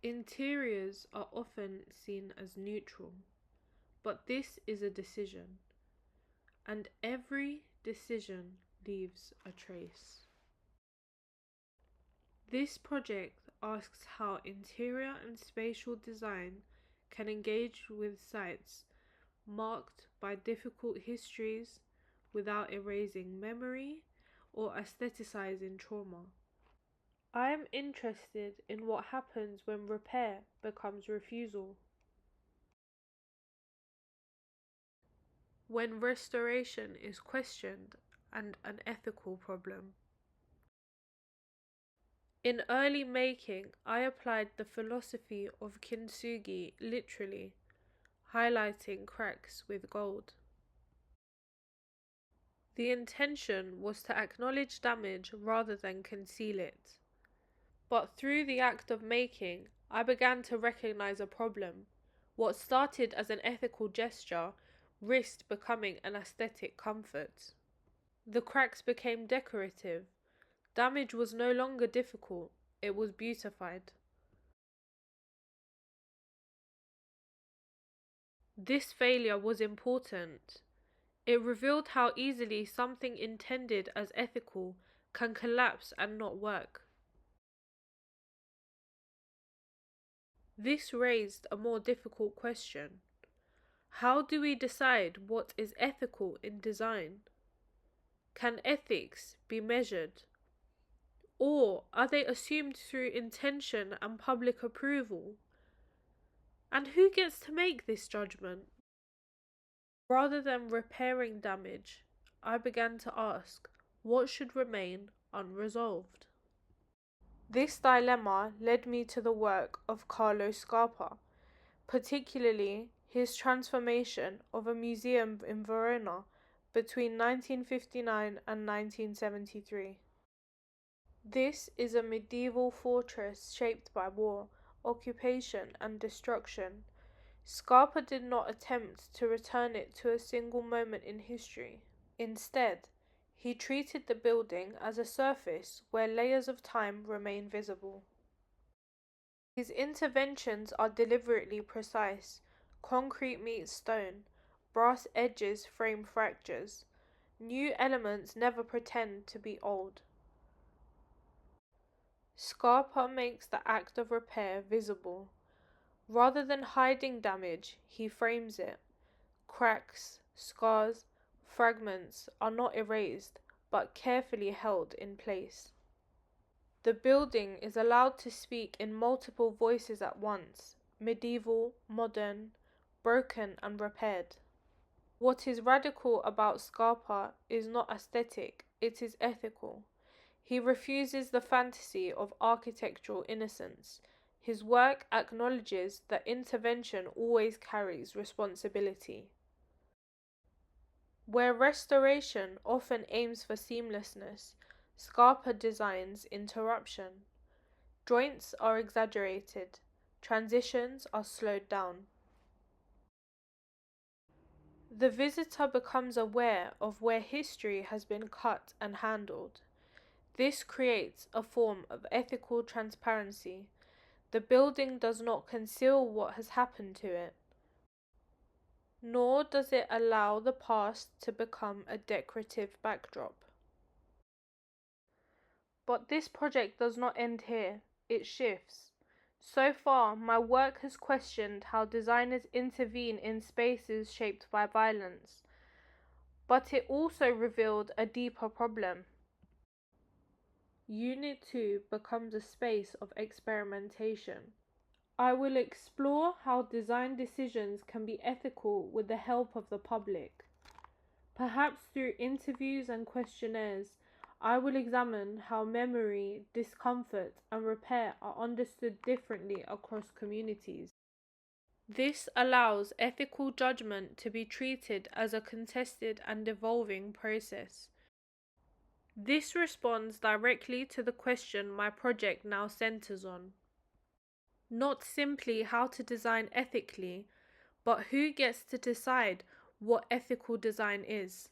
Interiors are often seen as neutral, but this is a decision, and every decision leaves a trace. This project asks how interior and spatial design can engage with sites marked by difficult histories without erasing memory or aestheticizing trauma. I am interested in what happens when repair becomes refusal, when restoration is questioned and an ethical problem. In early making, I applied the philosophy of kintsugi literally, highlighting cracks with gold. The intention was to acknowledge damage rather than conceal it. But through the act of making, I began to recognize a problem. What started as an ethical gesture risked becoming an aesthetic comfort. The cracks became decorative. Damage was no longer difficult, it was beautified. This failure was important. It revealed how easily something intended as ethical can collapse and not work. This raised a more difficult question. How do we decide what is ethical in design? Can ethics be measured? Or are they assumed through intention and public approval? And who gets to make this judgment? Rather than repairing damage, I began to ask, what should remain unresolved? This dilemma led me to the work of Carlo Scarpa, particularly his transformation of a museum in Verona between 1959 and 1973. This is a medieval fortress shaped by war, occupation, and destruction. Scarpa did not attempt to return it to a single moment in history. Instead, he treated the building as a surface where layers of time remain visible. His interventions are deliberately precise. Concrete meets stone, brass edges frame fractures. New elements never pretend to be old. Scarpa makes the act of repair visible. Rather than hiding damage, he frames it. Cracks, scars, fragments are not erased, but carefully held in place. The building is allowed to speak in multiple voices at once: medieval, modern, broken and repaired. What is radical about Scarpa is not aesthetic, it is ethical. He refuses the fantasy of architectural innocence. His work acknowledges that intervention always carries responsibility. Where restoration often aims for seamlessness, Scarpa designs interruption. Joints are exaggerated, transitions are slowed down. The visitor becomes aware of where history has been cut and handled. This creates a form of ethical transparency. The building does not conceal what has happened to it, nor does it allow the past to become a decorative backdrop. But this project does not end here, it shifts. So far, my work has questioned how designers intervene in spaces shaped by violence, but it also revealed a deeper problem. Unit 2 becomes a space of experimentation. I will explore how design decisions can be ethical with the help of the public. Perhaps through interviews and questionnaires, I will examine how memory, discomfort, and repair are understood differently across communities. This allows ethical judgment to be treated as a contested and evolving process. This responds directly to the question my project now centers on. Not simply how to design ethically, but who gets to decide what ethical design is.